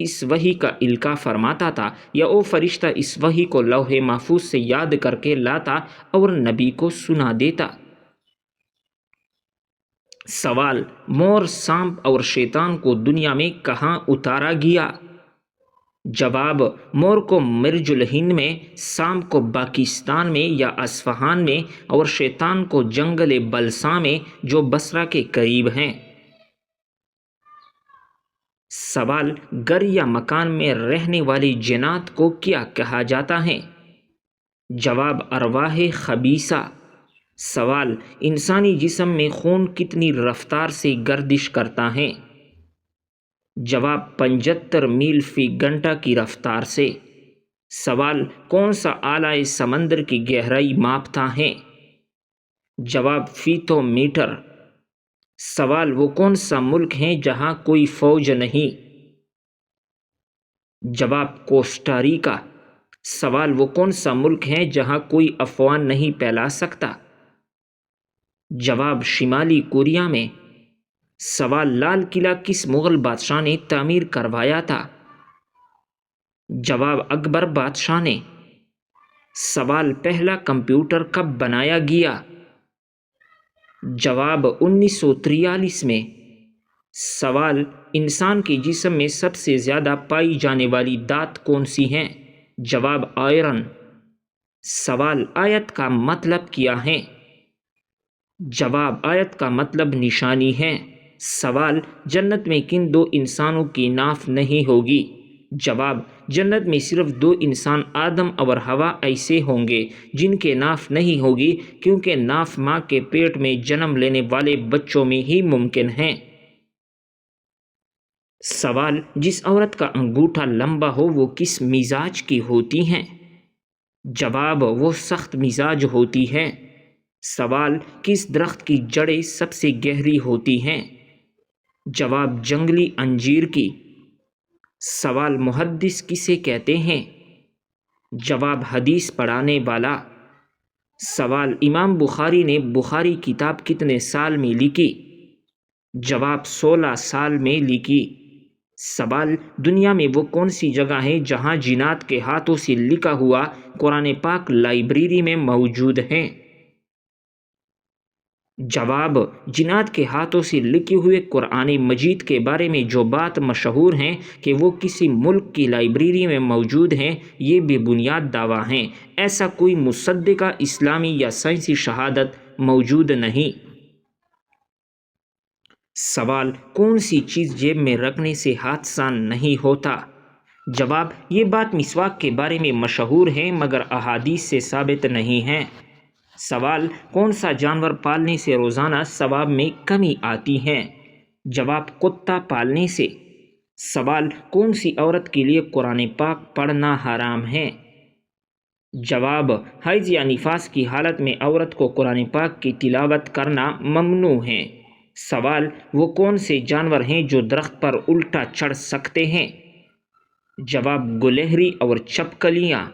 اس وحی کا القاء فرماتا تھا یا وہ فرشتہ اس وحی کو لوح محفوظ سے یاد کر کے لاتا اور نبی کو سنا دیتا؟ سوال: مور، سانپ اور شیطان کو دنیا میں کہاں اتارا گیا؟ جواب: مور کو مرج الہند میں، سانپ کو پاکستان میں یا اصفہان میں، اور شیطان کو جنگل بلسا میں جو بصرہ کے قریب ہیں۔ سوال: گھر یا مکان میں رہنے والی جنات کو کیا کہا جاتا ہے؟ جواب: ارواح خبیثہ۔ سوال: انسانی جسم میں خون کتنی رفتار سے گردش کرتا ہے؟ جواب: 75 میل فی گھنٹہ کی رفتار سے۔ سوال: کون سا آلہ سمندر کی گہرائی ماپتا ہے؟ جواب: فیتو میٹر۔ سوال: وہ کون سا ملک ہے جہاں کوئی فوج نہیں؟ جواب: کوسٹاریکا۔ سوال: وہ کون سا ملک ہے جہاں کوئی افواہ نہیں پھیلا سکتا؟ جواب: شمالی کوریا میں۔ سوال: لال قلعہ کس مغل بادشاہ نے تعمیر کروایا تھا؟ جواب: اکبر بادشاہ نے۔ سوال: پہلا کمپیوٹر کب بنایا گیا؟ جواب: 1943 میں۔ سوال: انسان کے جسم میں سب سے زیادہ پائی جانے والی دھات کون سی ہیں؟ جواب: آئرن۔ سوال: آیت کا مطلب کیا ہے؟ جواب: آیت کا مطلب نشانی ہے۔ سوال: جنت میں کن دو انسانوں کی ناف نہیں ہوگی؟ جواب: جنت میں صرف 2 انسان آدم اور حوا ایسے ہوں گے جن کے ناف نہیں ہوگی، کیونکہ ناف ماں کے پیٹ میں جنم لینے والے بچوں میں ہی ممکن ہے۔ سوال: جس عورت کا انگوٹھا لمبا ہو وہ کس مزاج کی ہوتی ہیں؟ جواب: وہ سخت مزاج ہوتی ہے۔ سوال: کس درخت کی جڑیں سب سے گہری ہوتی ہیں؟ جواب: جنگلی انجیر کی۔ سوال: محدث کسے کہتے ہیں؟ جواب: حدیث پڑھانے والا۔ سوال: امام بخاری نے بخاری کتاب کتنے سال میں لکھی؟ جواب: 16 سال میں لکھی۔ سوال: دنیا میں وہ کون سی جگہ ہے جہاں جنات کے ہاتھوں سے لکھا ہوا قرآن پاک لائبریری میں موجود ہے؟ جواب: جنات کے ہاتھوں سے لکھے ہوئے قرآن مجید کے بارے میں جو بات مشہور ہیں کہ وہ کسی ملک کی لائبریری میں موجود ہیں، یہ بے بنیاد دعویٰ ہیں۔ ایسا کوئی مصدقہ اسلامی یا سائنسی شہادت موجود نہیں۔ سوال: کون سی چیز جیب میں رکھنے سے حادثہ نہیں ہوتا؟ جواب: یہ بات مسواک کے بارے میں مشہور ہے مگر احادیث سے ثابت نہیں ہے۔ سوال: کون سا جانور پالنے سے روزانہ ثواب میں کمی آتی ہے؟ جواب: کتا پالنے سے۔ سوال: کون سی عورت کے لیے قرآن پاک پڑھنا حرام ہے؟ جواب: حیض یا نفاس کی حالت میں عورت کو قرآن پاک کی تلاوت کرنا ممنوع ہے۔ سوال: وہ کون سے جانور ہیں جو درخت پر الٹا چڑھ سکتے ہیں؟ جواب: گلہری اور چھپکلیاں۔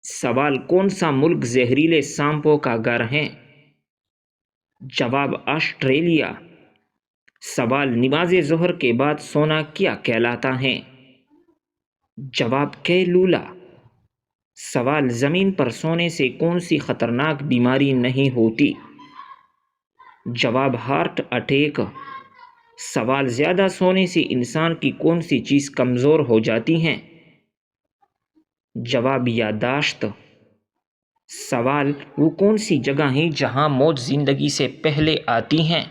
سوال: کون سا ملک زہریلے سانپوں کا گھر ہے؟ جواب: آسٹریلیا۔ سوال: نماز ظہر کے بعد سونا کیا کہلاتا ہے؟ جواب: قیلولہ۔ سوال: زمین پر سونے سے کون سی خطرناک بیماری نہیں ہوتی؟ جواب: ہارٹ اٹیک۔ سوال: زیادہ سونے سے انسان کی کون سی چیز کمزور ہو جاتی ہے؟ جواب: یادداشت۔ سوال: وہ کون سی جگہ ہیں جہاں موت زندگی سے پہلے آتی ہے؟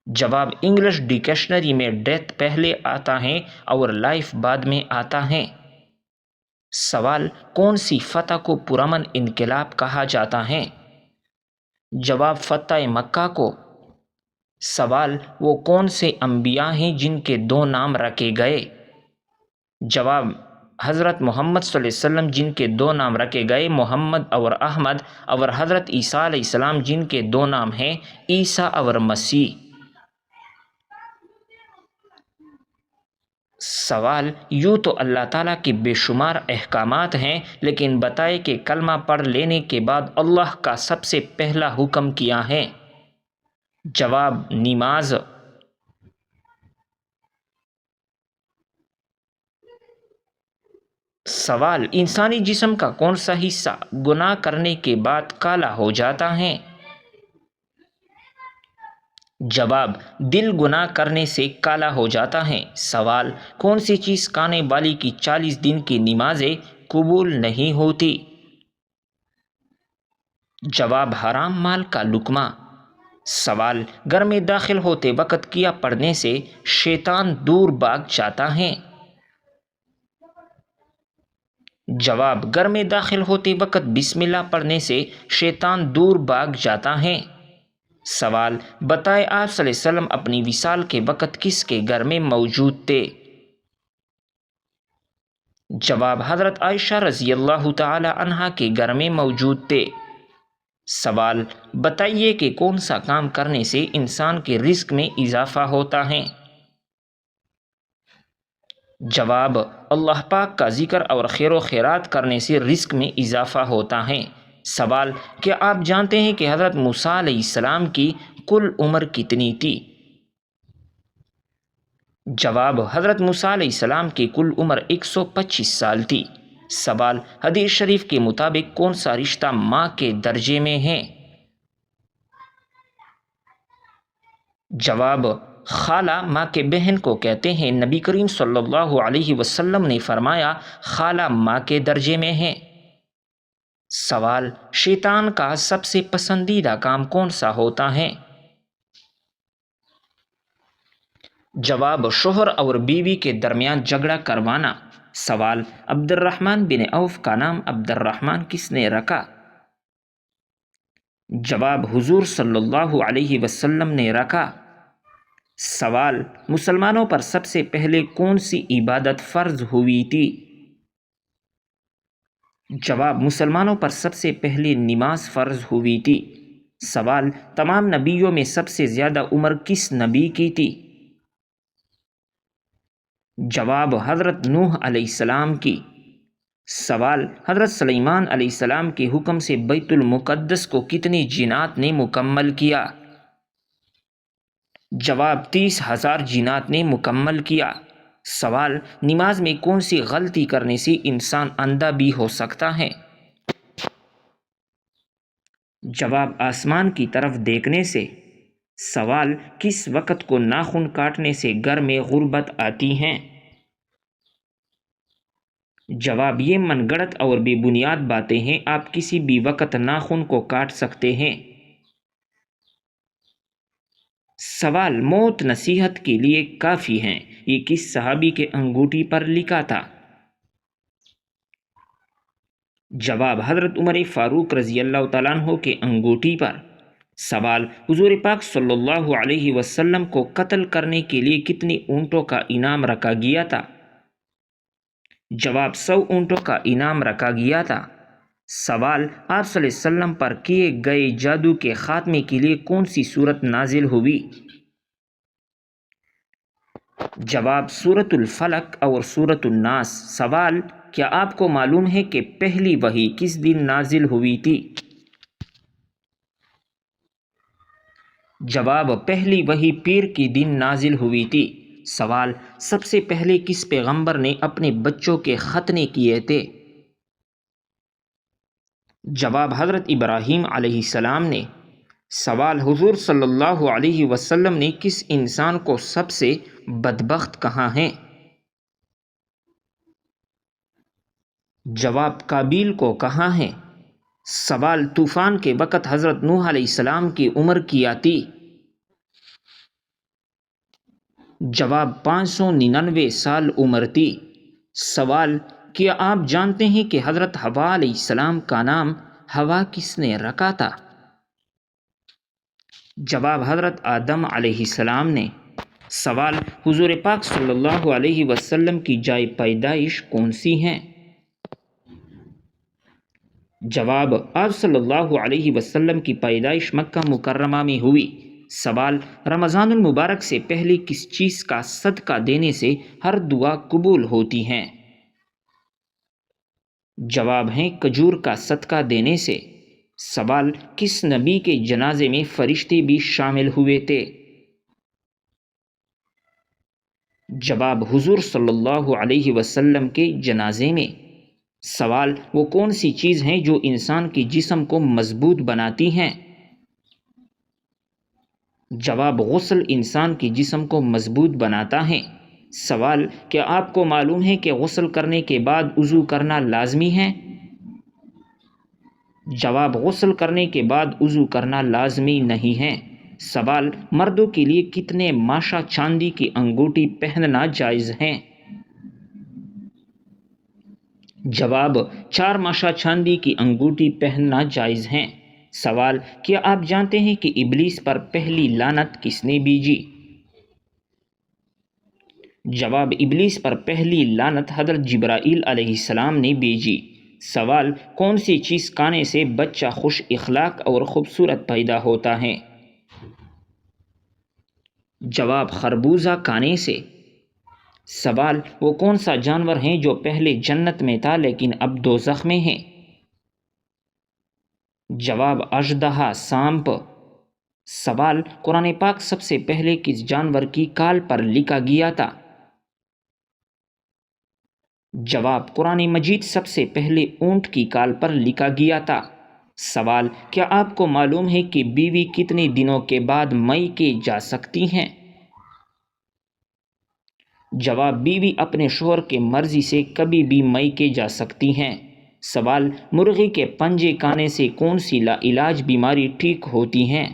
جواب: انگلش ڈکشنری میں ڈیتھ پہلے آتا ہے اور لائف بعد میں آتا ہے۔ سوال: کون سی فتح کو پرامن انقلاب کہا جاتا ہے؟ جواب: فتح مکہ کو۔ سوال: وہ کون سے انبیاء ہیں جن کے 2 نام رکھے گئے؟ جواب: حضرت محمد صلی اللہ علیہ وسلم جن کے 2 نام رکھے گئے محمد اور احمد، اور حضرت عیسیٰ علیہ السلام جن کے 2 نام ہیں عیسیٰ اور مسیح۔ سوال: یوں تو اللہ تعالیٰ کے بے شمار احکامات ہیں، لیکن بتائے کہ کلمہ پڑھ لینے کے بعد اللہ کا سب سے پہلا حکم کیا ہے؟ جواب: نماز۔ سوال: انسانی جسم کا کون سا حصہ گناہ کرنے کے بعد کالا ہو جاتا ہے؟ جواب: دل گناہ کرنے سے کالا ہو جاتا ہے۔ سوال: کون سی چیز کھانے والی کی 40 دن کی نمازیں قبول نہیں ہوتی؟ جواب: حرام مال کا لقمہ۔ سوال: گھر میں داخل ہوتے وقت کیا پڑھنے سے شیطان دور بھاگ جاتا ہے؟ جواب: گھر میں داخل ہوتے وقت بسم اللہ پڑھنے سے شیطان دور بھاگ جاتا ہے۔ سوال: بتائیں آپ صلی اللہ علیہ وسلم اپنی وصال کے وقت کس کے گھر میں موجود تھے؟ جواب: حضرت عائشہ رضی اللہ تعالی عنہا کے گھر میں موجود تھے۔ سوال: بتائیے کہ کون سا کام کرنے سے انسان کے رزق میں اضافہ ہوتا ہے؟ جواب: اللہ پاک کا ذکر اور خیر و خیرات کرنے سے رزق میں اضافہ ہوتا ہے۔ سوال: کیا آپ جانتے ہیں کہ حضرت موسیٰ علیہ السلام کی کل عمر کتنی تھی؟ جواب: حضرت موسیٰ علیہ السلام کی کل عمر 125 سال تھی۔ سوال: حدیث شریف کے مطابق کون سا رشتہ ماں کے درجے میں ہے؟ جواب: خالہ ماں کے بہن کو کہتے ہیں۔ نبی کریم صلی اللہ علیہ وسلم نے فرمایا، خالہ ماں کے درجے میں ہے۔ سوال: شیطان کا سب سے پسندیدہ کام کون سا ہوتا ہے؟ جواب: شوہر اور بیوی کے درمیان جھگڑا کروانا۔ سوال: عبد الرحمن بن عوف کا نام عبد الرحمن کس نے رکھا؟ جواب: حضور صلی اللہ علیہ وسلم نے رکھا۔ سوال: مسلمانوں پر سب سے پہلے کون سی عبادت فرض ہوئی تھی؟ جواب: مسلمانوں پر سب سے پہلے نماز فرض ہوئی تھی۔ سوال: تمام نبیوں میں سب سے زیادہ عمر کس نبی کی تھی؟ جواب: حضرت نوح علیہ السلام کی۔ سوال: حضرت سلیمان علیہ السلام کے حکم سے بیت المقدس کو کتنی جنات نے مکمل کیا؟ جواب: 30,000 جنات نے مکمل کیا۔ سوال: نماز میں کون سی غلطی کرنے سے انسان اندھا بھی ہو سکتا ہے؟ جواب: آسمان کی طرف دیکھنے سے۔ سوال: کس وقت کو ناخن کاٹنے سے گھر میں غربت آتی ہے؟ جواب: یہ من گھڑت اور بے بنیاد باتیں ہیں، آپ کسی بھی وقت ناخن کو کاٹ سکتے ہیں۔ سوال: موت نصیحت کے لیے کافی ہیں، یہ کس صحابی کے انگوٹھی پر لکھا تھا؟ جواب: حضرت عمر فاروق رضی اللہ تعالیٰ عنہ کے انگوٹھی پر۔ سوال: حضور پاک صلی اللہ علیہ وسلم کو قتل کرنے کے لیے کتنی اونٹوں کا انعام رکھا گیا تھا؟ جواب: 100 اونٹوں کا انعام رکھا گیا تھا۔ سوال: آپ صلی اللہ علیہ وسلم پر کیے گئے جادو کے خاتمے کے لیے کون سی سورت نازل ہوئی؟ جواب: سورۃ الفلق اور سورۃ الناس۔ سوال: کیا آپ کو معلوم ہے کہ پہلی وحی کس دن نازل ہوئی تھی؟ جواب: پہلی وحی پیر کے دن نازل ہوئی تھی۔ سوال: سب سے پہلے کس پیغمبر نے اپنے بچوں کے ختنے کیے تھے؟ جواب: حضرت ابراہیم علیہ السلام نے۔ سوال: حضور صلی اللہ علیہ وسلم نے کس انسان کو سب سے بدبخت کہا ہے؟ جواب: قابیل کو کہا ہے۔ سوال: طوفان کے وقت حضرت نوح علیہ السلام کی عمر کیا تھی؟ جواب: 599 سال عمر تھی۔ سوال: کیا آپ جانتے ہیں کہ حضرت حوا علیہ السلام کا نام حوا کس نے رکھا تھا؟ جواب: حضرت آدم علیہ السلام نے۔ سوال: حضور پاک صلی اللہ علیہ وسلم کی جائے پیدائش کون سی ہے؟ جواب: آپ صلی اللہ علیہ وسلم کی پیدائش مکہ مکرمہ میں ہوئی۔ سوال: رمضان المبارک سے پہلے کس چیز کا صدقہ دینے سے ہر دعا قبول ہوتی ہے؟ جواب ہے کھجور کا صدقہ دینے سے۔ سوال: کس نبی کے جنازے میں فرشتے بھی شامل ہوئے تھے؟ جواب: حضور صلی اللہ علیہ وسلم کے جنازے میں۔ سوال، وہ کون سی چیز ہیں جو انسان کے جسم کو مضبوط بناتی ہیں؟ جواب، غسل انسان کے جسم کو مضبوط بناتا ہے۔ سوال، کیا آپ کو معلوم ہے کہ غسل کرنے کے بعد وضو کرنا لازمی ہے؟ جواب، غسل کرنے کے بعد وضو کرنا لازمی نہیں ہے۔ سوال، مردوں کے لیے کتنے ماشا چاندی کی انگوٹھی پہننا جائز ہے؟ جواب، 4 ماشا چاندی کی انگوٹھی پہننا جائز ہے۔ سوال، کیا آپ جانتے ہیں کہ ابلیس پر پہلی لعنت کس نے بھیجی؟ جواب، ابلیس پر پہلی لعنت حضرت جبرائیل علیہ السلام نے بھیجی۔ سوال، کون سی چیز کھانے سے بچہ خوش اخلاق اور خوبصورت پیدا ہوتا ہے؟ جواب، خربوزہ کھانے سے۔ سوال، وہ کون سا جانور ہے جو پہلے جنت میں تھا لیکن اب دوزخ میں ہے؟ جواب، اژدہا، سانپ۔ سوال، قرآن پاک سب سے پہلے کس جانور کی کال پر لکھا گیا تھا؟ جواب، قرآن مجید سب سے پہلے اونٹ کی کال پر لکھا گیا تھا۔ سوال، کیا آپ کو معلوم ہے کہ بیوی کتنے دنوں کے بعد میکے جا سکتی ہیں؟ جواب، بیوی اپنے شوہر کے مرضی سے کبھی بھی میکے جا سکتی ہیں۔ سوال، مرغی کے پنجے کھانے سے کون سی لا علاج بیماری ٹھیک ہوتی ہیں؟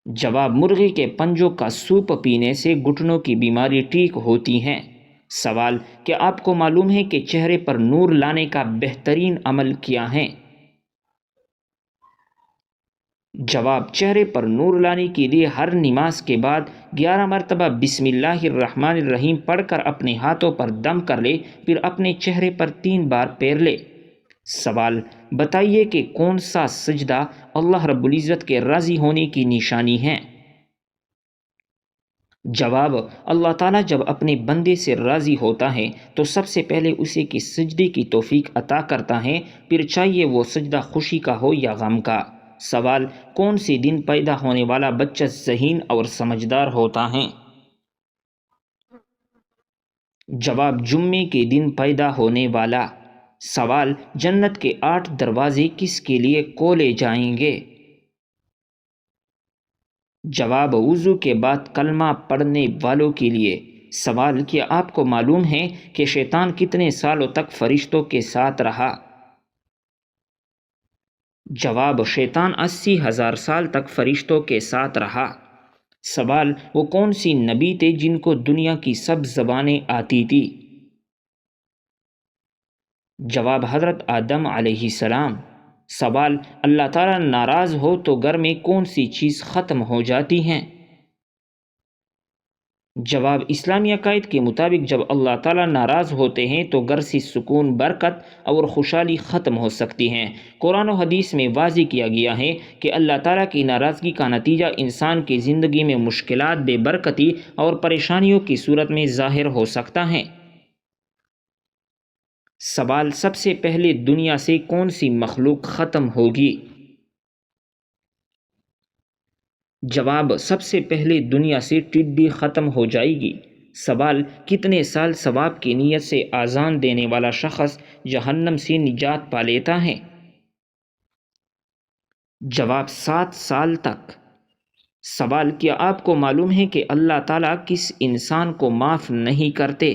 جواب، مرغی کے پنجوں کا سوپ پینے سے گھٹنوں کی بیماری ٹھیک ہوتی ہیں۔ سوال، کیا آپ کو معلوم ہے کہ چہرے پر نور لانے کا بہترین عمل کیا ہے؟ جواب، چہرے پر نور لانے کے لیے ہر نماز کے بعد 11 مرتبہ بسم اللہ الرحمن الرحیم پڑھ کر اپنے ہاتھوں پر دم کر لے، پھر اپنے چہرے پر 3 بار پھیر لے۔ سوال، بتائیے کہ کون سا سجدہ اللہ رب العزت کے راضی ہونے کی نشانی ہے؟ جواب، اللہ تعالیٰ جب اپنے بندے سے راضی ہوتا ہے تو سب سے پہلے اسے کی سجدے کی توفیق عطا کرتا ہے، پھر چاہیے وہ سجدہ خوشی کا ہو یا غم کا۔ سوال، کون سی دن پیدا ہونے والا بچہ ذہین اور سمجھدار ہوتا ہے؟ جواب، جمعے کے دن پیدا ہونے والا۔ سوال، جنت کے 8 دروازے کس کے لیے کھولے جائیں گے؟ جواب، وضو کے بعد کلمہ پڑھنے والوں کے لیے۔ سوال، کیا آپ کو معلوم ہے کہ شیطان کتنے سالوں تک فرشتوں کے ساتھ رہا؟ جواب، شیطان 80,000 سال تک فرشتوں کے ساتھ رہا۔ سوال، وہ کون سی نبی تھے جن کو دنیا کی سب زبانیں آتی تھی؟ جواب، حضرت آدم علیہ السلام۔ سوال، اللہ تعالیٰ ناراض ہو تو گھر میں کون سی چیز ختم ہو جاتی ہیں؟ جواب، اسلامی عقائد کے مطابق جب اللہ تعالیٰ ناراض ہوتے ہیں تو گھر سے سکون، برکت اور خوشحالی ختم ہو سکتی ہیں۔ قرآن و حدیث میں واضح کیا گیا ہے کہ اللہ تعالیٰ کی ناراضگی کا نتیجہ انسان کی زندگی میں مشکلات، بے برکتی اور پریشانیوں کی صورت میں ظاہر ہو سکتا ہے۔ سوال، سب سے پہلے دنیا سے کون سی مخلوق ختم ہوگی؟ جواب، سب سے پہلے دنیا سے ٹڈی ختم ہو جائے گی۔ سوال، کتنے سال ثواب کی نیت سے اذان دینے والا شخص جہنم سے نجات پا لیتا ہے؟ جواب، 7 سال تک۔ سوال، کیا آپ کو معلوم ہے کہ اللہ تعالیٰ کس انسان کو معاف نہیں کرتے؟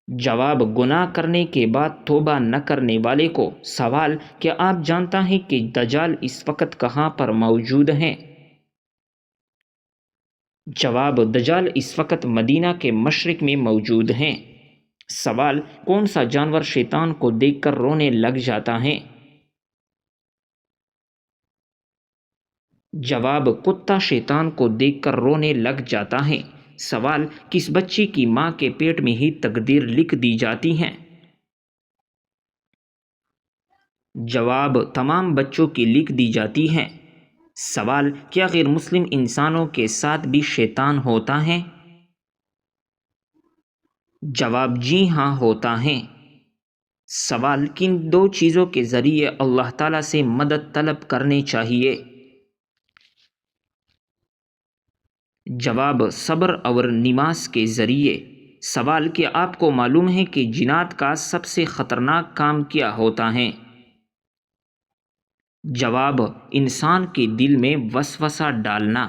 جواب، گناہ کرنے کے بعد توبہ نہ کرنے والے کو۔ سوال، کیا آپ جانتا ہیں کہ دجال اس وقت کہاں پر موجود ہیں؟ جواب، دجال اس وقت مدینہ کے مشرق میں موجود ہیں۔ سوال، کون سا جانور شیطان کو دیکھ کر رونے لگ جاتا ہے؟ جواب، کتا شیطان کو دیکھ کر رونے لگ جاتا ہے۔ سوال، کس بچی کی ماں کے پیٹ میں ہی تقدیر لکھ دی جاتی ہے؟ جواب، تمام بچوں کی لکھ دی جاتی ہے۔ سوال، کیا غیر مسلم انسانوں کے ساتھ بھی شیطان ہوتا ہے؟ جواب، جی ہاں ہوتا ہے۔ سوال، کن 2 چیزوں کے ذریعے اللہ تعالیٰ سے مدد طلب کرنی چاہیے؟ جواب، صبر اور نماز کے ذریعے۔ سوال: کیا آپ کو معلوم ہے کہ جنات کا سب سے خطرناک کام کیا ہوتا ہے؟ جواب: انسان کے دل میں وسوسہ ڈالنا۔